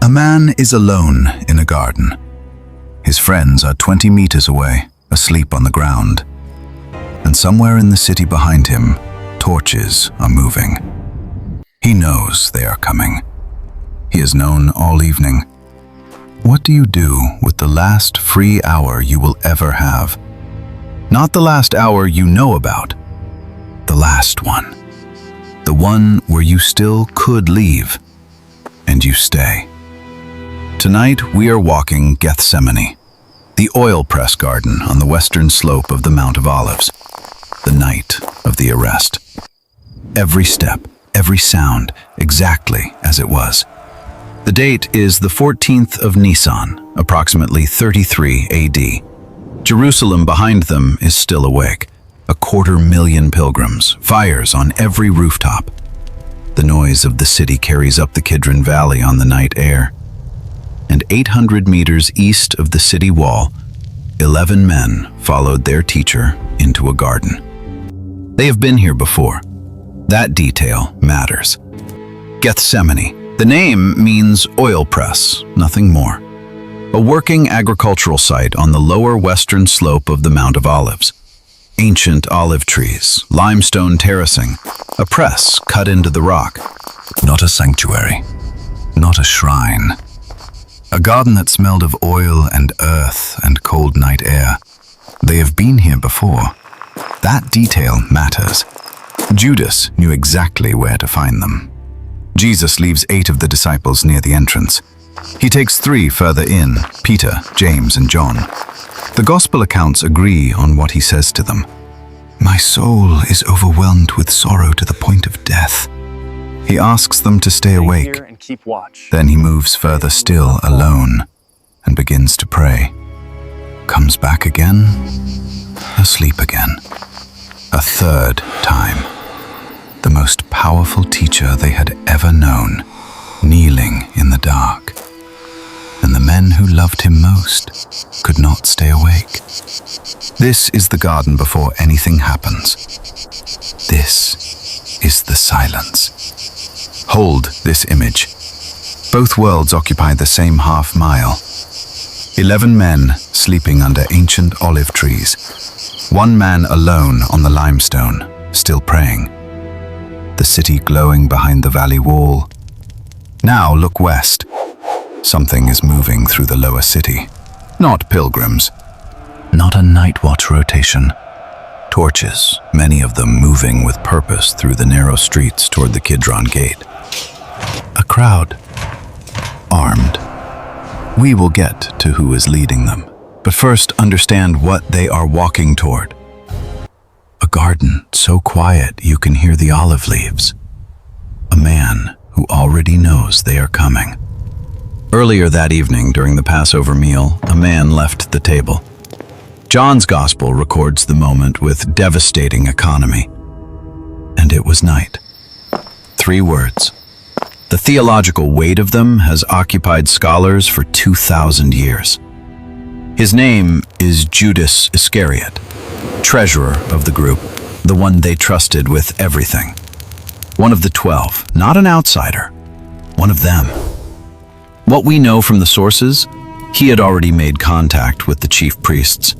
A man is alone in a garden. His friends are 20 meters away, asleep on the ground. And somewhere in the city behind him, torches are moving. He knows they are coming. He has known all evening. What do you do with the last free hour you will ever have? Not the last hour you know about, the last one. The one where you still could leave, and you stay. Tonight we are walking Gethsemane, the oil press garden on the western slope of the Mount of Olives, the night of the arrest. Every step, every sound, exactly as it was. The date is the 14th of Nisan, approximately 33 AD. Jerusalem behind them is still awake. 250,000 pilgrims, fires on every rooftop. The noise of the city carries up the Kidron Valley on the night air. And 800 meters east of the city wall, 11 men followed their teacher into a garden. They have been here before. That detail matters. Gethsemane. The name means oil press, nothing more. A working agricultural site on the lower western slope of the Mount of Olives. Ancient olive trees, limestone terracing, a press cut into the rock. Not a sanctuary, not a shrine. A garden that smelled of oil and earth and cold night air. They have been here before. That detail matters. Judas knew exactly where to find them. Jesus leaves 8 of the disciples near the entrance. He takes 3 further in, Peter, James, and John. The gospel accounts agree on what he says to them. "My soul is overwhelmed with sorrow to the point of death." He asks them to stay awake. And keep watch. Then he moves further still alone and begins to pray. Comes back again, asleep again. A third time. The most powerful teacher they had ever known, kneeling in the dark. And the men who loved him most could not stay awake. This is the garden before anything happens. This is the silence. Hold this image. Both worlds occupy the same half mile. 11 men sleeping under ancient olive trees. 1 man alone on the limestone, still praying. The city glowing behind the valley wall. Now look west. Something is moving through the lower city. Not pilgrims. Not a night watch rotation. Torches, many of them moving with purpose through the narrow streets toward the Kidron Gate. A crowd. Armed. We will get to who is leading them, but first understand what they are walking toward. A garden so quiet you can hear the olive leaves. A man who already knows they are coming. Earlier that evening, during the Passover meal, a man left the table. John's Gospel records the moment with devastating economy. And it was night. 3 words. The theological weight of them has occupied scholars for 2,000 years. His name is Judas Iscariot, treasurer of the group, the one they trusted with everything. One of the 12, not an outsider, one of them. What we know from the sources, he had already made contact with the chief priests.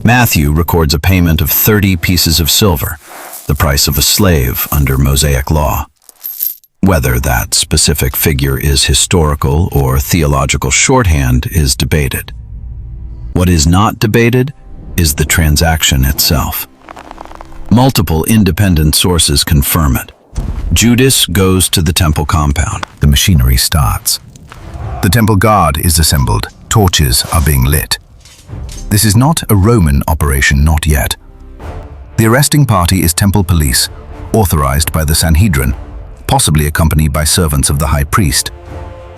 Matthew records a payment of 30 pieces of silver, the price of a slave under Mosaic law. Whether that specific figure is historical or theological shorthand is debated. What is not debated is the transaction itself. Multiple independent sources confirm it. Judas goes to the temple compound. The machinery starts. The temple guard is assembled. Torches are being lit. This is not a Roman operation, not yet. The arresting party is temple police, authorized by the Sanhedrin, possibly accompanied by servants of the high priest.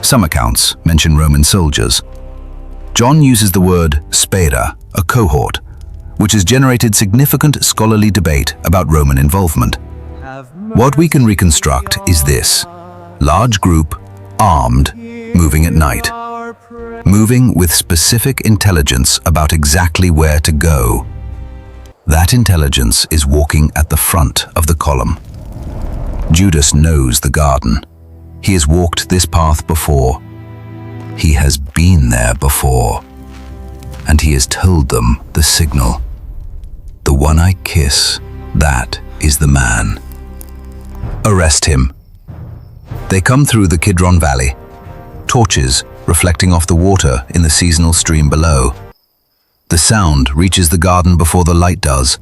Some accounts mention Roman soldiers. John uses the word spera, a cohort, which has generated significant scholarly debate about Roman involvement. What we can reconstruct is this: large group, armed, moving at night. Moving with specific intelligence about exactly where to go. That intelligence is walking at the front of the column. Judas knows the garden. He has walked this path before. He has been there before, and he has told them the signal. The one I kiss, that is the man. Arrest him. They come through the Kidron Valley, torches reflecting off the water in the seasonal stream below. The sound reaches the garden before the light does.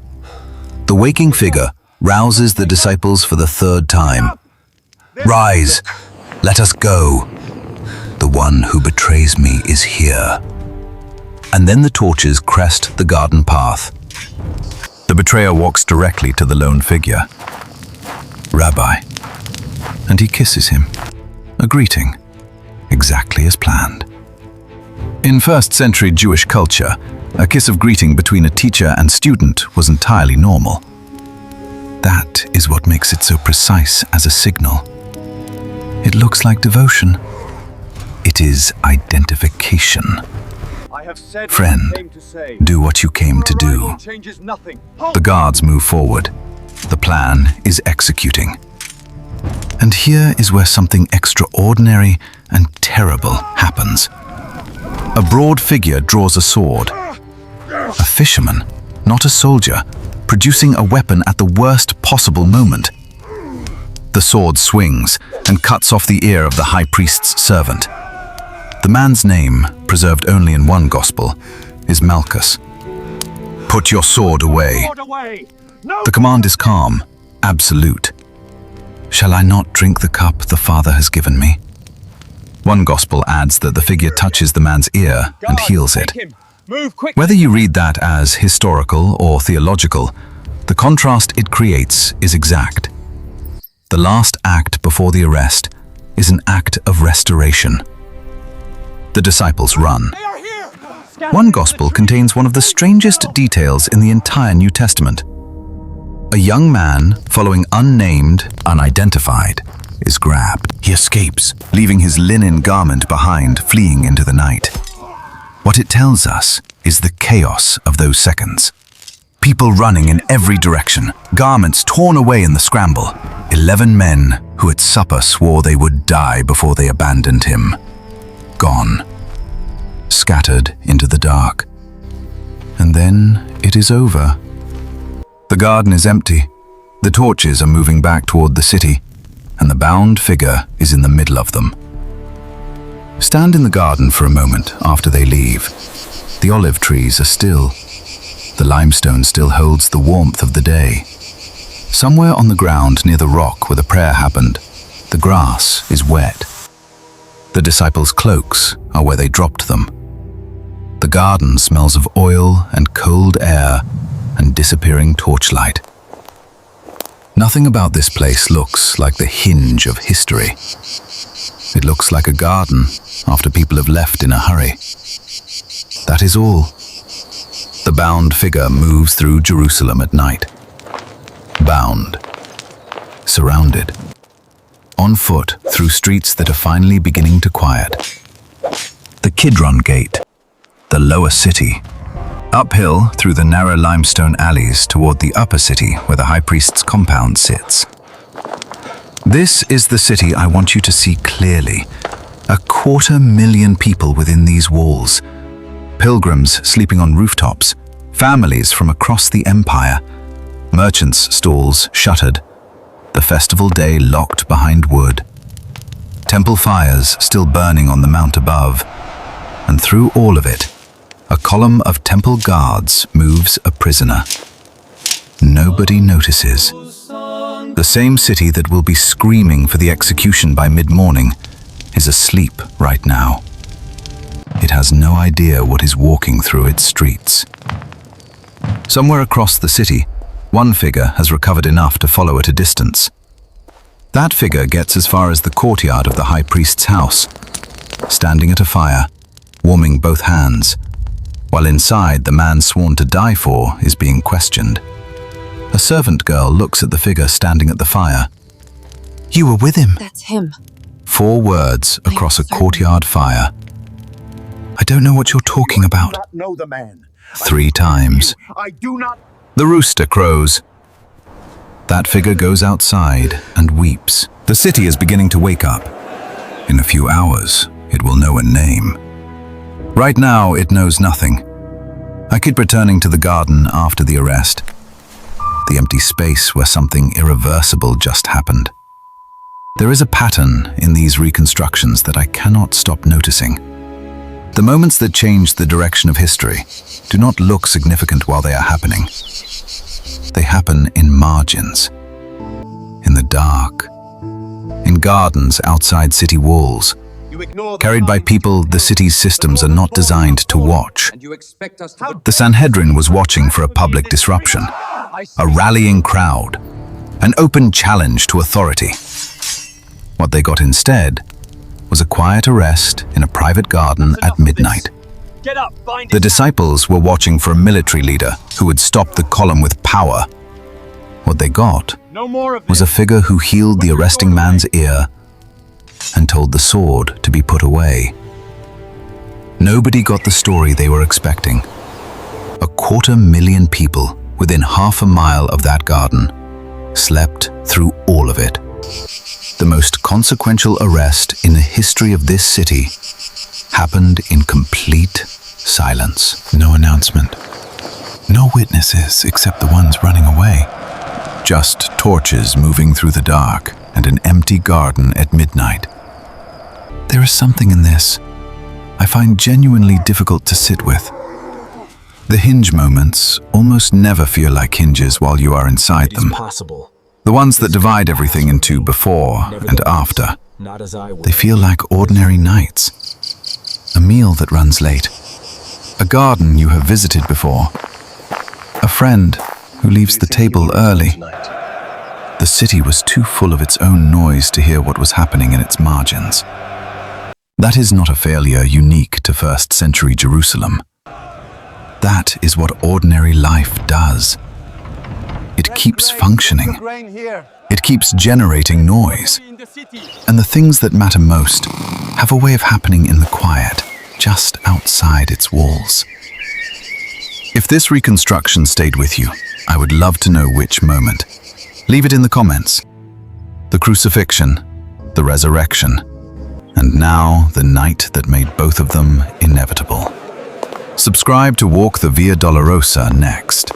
The waking figure rouses the disciples for the third time. Rise, let us go. The one who betrays me is here. And then the torches crest the garden path. The betrayer walks directly to the lone figure. Rabbi. And he kisses him. A greeting, exactly as planned. In first-century Jewish culture, a kiss of greeting between a teacher and student was entirely normal. That is what makes it so precise as a signal. It looks like devotion. It is identification. Friend, do what you came to do. The guards move forward. The plan is executing. And here is where something extraordinary and terrible happens. A broad figure draws a sword. A fisherman, not a soldier, producing a weapon at the worst possible moment. The sword swings and cuts off the ear of the high priest's servant. The man's name, preserved only in one gospel, is Malchus. Put your sword away. The command is calm, absolute. Shall I not drink the cup the Father has given me? One gospel adds that the figure touches the man's ear and heals it. Whether you read that as historical or theological, the contrast it creates is exact. The last act before the arrest is an act of restoration. The disciples run. One gospel contains one of the strangest details in the entire New Testament. A young man, following unnamed, unidentified, is grabbed. He escapes, leaving his linen garment behind, fleeing into the night. What it tells us is the chaos of those seconds. People running in every direction, garments torn away in the scramble. 11 men who at supper swore they would die before they abandoned him. Gone. Scattered into the dark. And then it is over. The garden is empty. The torches are moving back toward the city, and the bound figure is in the middle of them. Stand in the garden for a moment after they leave. The olive trees are still. The limestone still holds the warmth of the day. Somewhere on the ground near the rock where the prayer happened, the grass is wet. The disciples' cloaks are where they dropped them. The garden smells of oil and cold air and disappearing torchlight. Nothing about this place looks like the hinge of history. It looks like a garden after people have left in a hurry. That is all. The bound figure moves through Jerusalem at night. Bound. Surrounded. On foot through streets that are finally beginning to quiet. The Kidron Gate. The lower city. Uphill through the narrow limestone alleys toward the upper city where the high priest's compound sits. This is the city I want you to see clearly. 250,000 people within these walls. Pilgrims sleeping on rooftops. Families from across the empire. Merchants' stalls shuttered. The festival day locked behind wood. Temple fires still burning on the mount above. And through all of it, a column of temple guards moves a prisoner. Nobody notices. The same city that will be screaming for the execution by mid-morning is asleep right now. It has no idea what is walking through its streets. Somewhere across the city, one figure has recovered enough to follow at a distance. That figure gets as far as the courtyard of the high priest's house, standing at a fire, warming both hands, while inside the man sworn to die for is being questioned. A servant girl looks at the figure standing at the fire. "You were with him." That's him. 4 words across a courtyard fire. "I don't know what you're talking about." 3 times. I do not. The rooster crows. That figure goes outside and weeps. The city is beginning to wake up. In a few hours, it will know a name. Right now, it knows nothing. I keep returning to the garden after the arrest, the empty space where something irreversible just happened. There is a pattern in these reconstructions that I cannot stop noticing. The moments that change the direction of history do not look significant while they are happening. They happen in margins, in the dark, in gardens outside city walls. Carried by people the city's systems are not designed to watch. The Sanhedrin was watching for a public disruption, a rallying crowd, an open challenge to authority. What they got instead was a quiet arrest in a private garden at midnight. The disciples were watching for a military leader who would stop the column with power. What they got was a figure who healed the arresting man's ear and told the sword to be put away. Nobody got the story they were expecting. 250,000 people within half a mile of that garden slept through all of it. The most consequential arrest in the history of this city happened in complete silence. No announcement. No witnesses except the ones running away. Just torches moving through the dark and an empty garden at midnight. There is something in this I find genuinely difficult to sit with. The hinge moments almost never feel like hinges while you are inside them. The ones that divide everything into before and after. They feel like ordinary nights. A meal that runs late. A garden you have visited before. A friend who leaves the table early. The city was too full of its own noise to hear what was happening in its margins. That is not a failure unique to first century Jerusalem. That is what ordinary life does. It keeps functioning. It keeps generating noise. And the things that matter most have a way of happening in the quiet, just outside its walls. If this reconstruction stayed with you, I would love to know which moment. Leave it in the comments. The crucifixion, the resurrection, and now the night that made both of them inevitable. Subscribe to walk the Via Dolorosa next.